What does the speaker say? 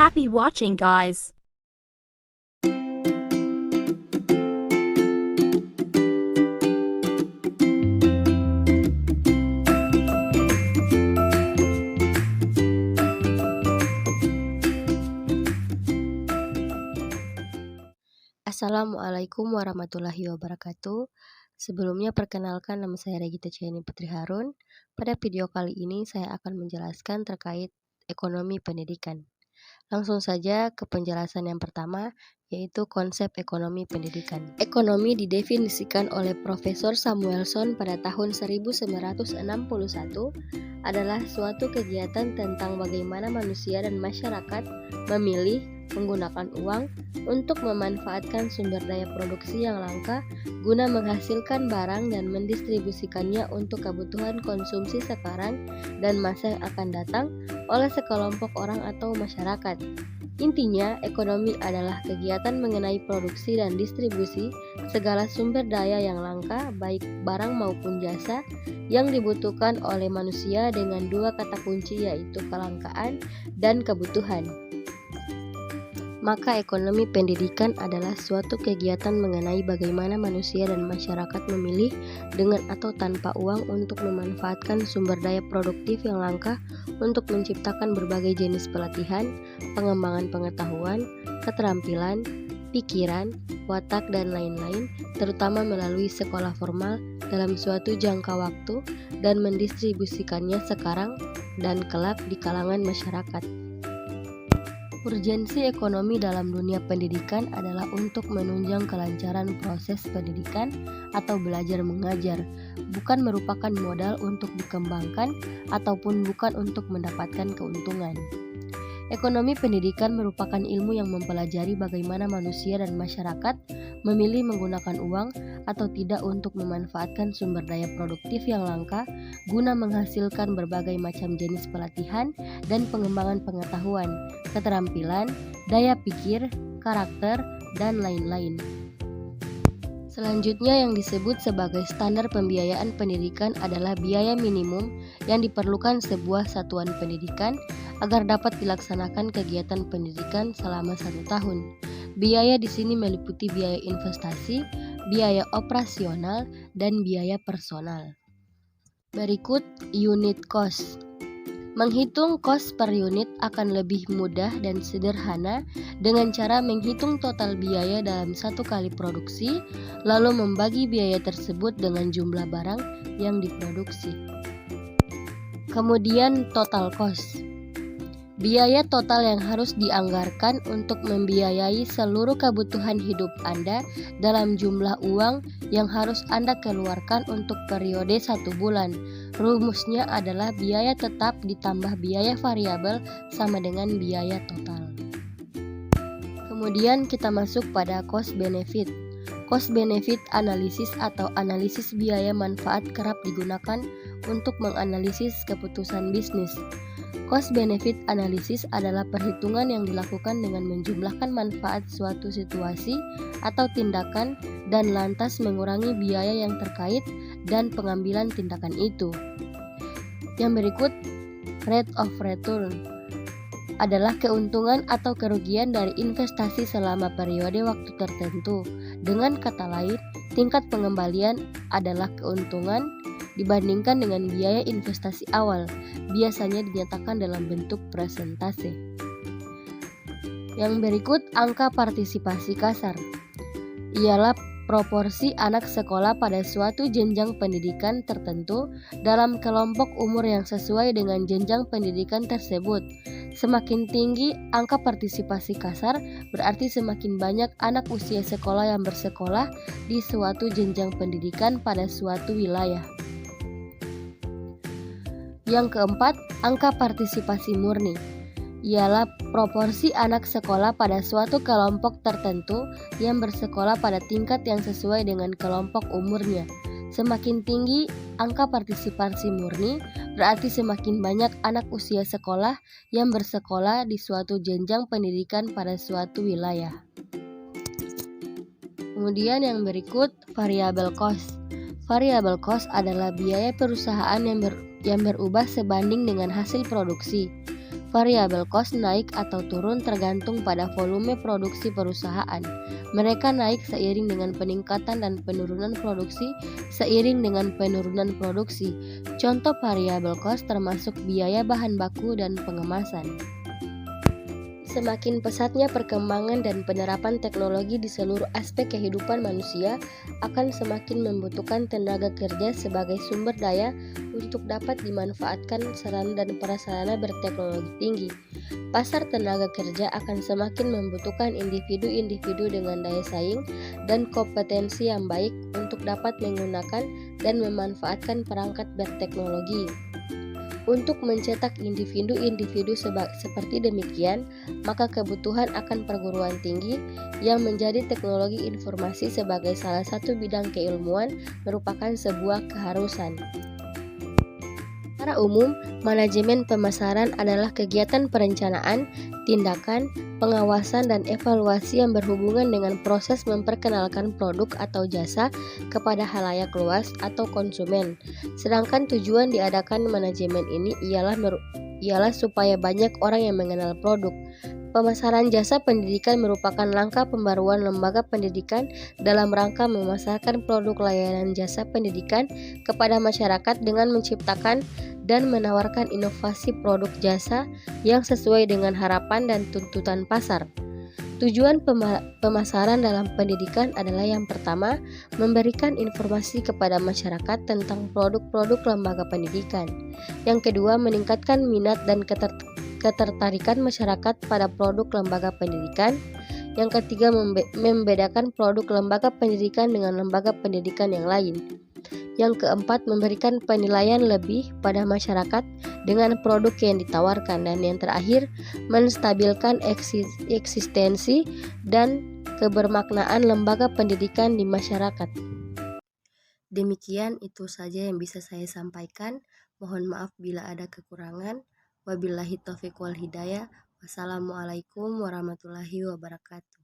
Happy watching, guys. Assalamualaikum warahmatullahi wabarakatuh. Sebelumnya perkenalkan, nama saya Regita Ciani Putri Harun. Pada video kali ini saya akan menjelaskan terkait ekonomi pendidikan. Langsung saja ke penjelasan yang pertama, yaitu konsep ekonomi pendidikan. Ekonomi didefinisikan oleh Profesor Samuelson pada tahun 1961 adalah suatu kegiatan tentang bagaimana manusia dan masyarakat memilih menggunakan uang untuk memanfaatkan sumber daya produksi yang langka guna menghasilkan barang dan mendistribusikannya untuk kebutuhan konsumsi sekarang dan masa yang akan datang oleh sekelompok orang atau masyarakat. Intinya, ekonomi adalah kegiatan mengenai produksi dan distribusi segala sumber daya yang langka, baik barang maupun jasa, yang dibutuhkan oleh manusia dengan dua kata kunci, yaitu kelangkaan dan kebutuhan. Maka ekonomi pendidikan adalah suatu kegiatan mengenai bagaimana manusia dan masyarakat memilih dengan atau tanpa uang untuk memanfaatkan sumber daya produktif yang langka untuk menciptakan berbagai jenis pelatihan, pengembangan pengetahuan, keterampilan, pikiran, watak, dan lain-lain, terutama melalui sekolah formal dalam suatu jangka waktu dan mendistribusikannya sekarang dan kelak di kalangan masyarakat. Urgensi ekonomi dalam dunia pendidikan adalah untuk menunjang kelancaran proses pendidikan atau belajar mengajar, bukan merupakan modal untuk dikembangkan ataupun bukan untuk mendapatkan keuntungan. Ekonomi pendidikan merupakan ilmu yang mempelajari bagaimana manusia dan masyarakat memilih menggunakan uang atau tidak untuk memanfaatkan sumber daya produktif yang langka guna menghasilkan berbagai macam jenis pelatihan dan pengembangan pengetahuan, keterampilan, daya pikir, karakter, dan lain-lain. Selanjutnya, yang disebut sebagai standar pembiayaan pendidikan adalah biaya minimum yang diperlukan sebuah satuan pendidikan agar dapat dilaksanakan kegiatan pendidikan selama 1 tahun. Biaya di sini meliputi biaya investasi, biaya operasional, dan biaya personal. Berikut unit cost. Menghitung cost per unit akan lebih mudah dan sederhana dengan cara menghitung total biaya dalam satu kali produksi, lalu membagi biaya tersebut dengan jumlah barang yang diproduksi. Kemudian total cost. Biaya total yang harus dianggarkan untuk membiayai seluruh kebutuhan hidup Anda dalam jumlah uang yang harus Anda keluarkan untuk periode 1 bulan. Rumusnya adalah biaya tetap ditambah biaya variabel sama dengan biaya total. Kemudian kita masuk pada cost benefit. Cost benefit analisis atau analisis biaya manfaat kerap digunakan untuk menganalisis keputusan bisnis. Cost benefit analisis adalah perhitungan yang dilakukan dengan menjumlahkan manfaat suatu situasi atau tindakan dan lantas mengurangi biaya yang terkait dan pengambilan tindakan itu. Yang berikut, rate of return adalah keuntungan atau kerugian dari investasi selama periode waktu tertentu. Dengan kata lain, tingkat pengembalian adalah keuntungan dibandingkan dengan biaya investasi awal, biasanya dinyatakan dalam bentuk persentase. Yang berikut, angka partisipasi kasar ialah proporsi anak sekolah pada suatu jenjang pendidikan tertentu dalam kelompok umur yang sesuai dengan jenjang pendidikan tersebut. Semakin tinggi angka partisipasi kasar, berarti semakin banyak anak usia sekolah yang bersekolah di suatu jenjang pendidikan pada suatu wilayah. Yang keempat, angka partisipasi murni ialah proporsi anak sekolah pada suatu kelompok tertentu yang bersekolah pada tingkat yang sesuai dengan kelompok umurnya. Semakin tinggi angka partisipasi murni, berarti semakin banyak anak usia sekolah yang bersekolah di suatu jenjang pendidikan pada suatu wilayah. Kemudian yang berikut, variable cost. Variable cost adalah biaya perusahaan yang berubah sebanding dengan hasil produksi. Variabel cost naik atau turun tergantung pada volume produksi perusahaan. Mereka naik seiring dengan peningkatan dan penurunan produksi seiring dengan penurunan produksi. Contoh variabel cost termasuk biaya bahan baku dan pengemasan. Semakin pesatnya perkembangan dan penerapan teknologi di seluruh aspek kehidupan manusia akan semakin membutuhkan tenaga kerja sebagai sumber daya untuk dapat dimanfaatkan sarana dan prasarana berteknologi tinggi. Pasar tenaga kerja akan semakin membutuhkan individu-individu dengan daya saing dan kompetensi yang baik untuk dapat menggunakan dan memanfaatkan perangkat berteknologi. Untuk mencetak individu-individu seperti demikian, maka kebutuhan akan perguruan tinggi yang menjadi teknologi informasi sebagai salah satu bidang keilmuan merupakan sebuah keharusan. Secara umum, manajemen pemasaran adalah kegiatan perencanaan, tindakan, pengawasan, dan evaluasi yang berhubungan dengan proses memperkenalkan produk atau jasa kepada khalayak luas atau konsumen. Sedangkan tujuan diadakan manajemen ini ialah supaya banyak orang yang mengenal produk. Pemasaran jasa pendidikan merupakan langkah pembaruan lembaga pendidikan dalam rangka memasarkan produk layanan jasa pendidikan kepada masyarakat dengan menciptakan dan menawarkan inovasi produk jasa yang sesuai dengan harapan dan tuntutan pasar. Tujuan pemasaran dalam pendidikan adalah yang pertama, memberikan informasi kepada masyarakat tentang produk-produk lembaga pendidikan. Yang kedua, meningkatkan minat dan ketertarikan masyarakat pada produk lembaga pendidikan. Yang ketiga, membedakan produk lembaga pendidikan dengan lembaga pendidikan yang lain. Yang keempat, memberikan penilaian lebih pada masyarakat dengan produk yang ditawarkan. Dan yang terakhir, menstabilkan eksistensi dan kebermaknaan lembaga pendidikan di masyarakat. Demikian itu saja yang bisa saya sampaikan. Mohon maaf bila ada kekurangan. Wabillahi taufiq wal hidayah. Wassalamualaikum warahmatullahi wabarakatuh.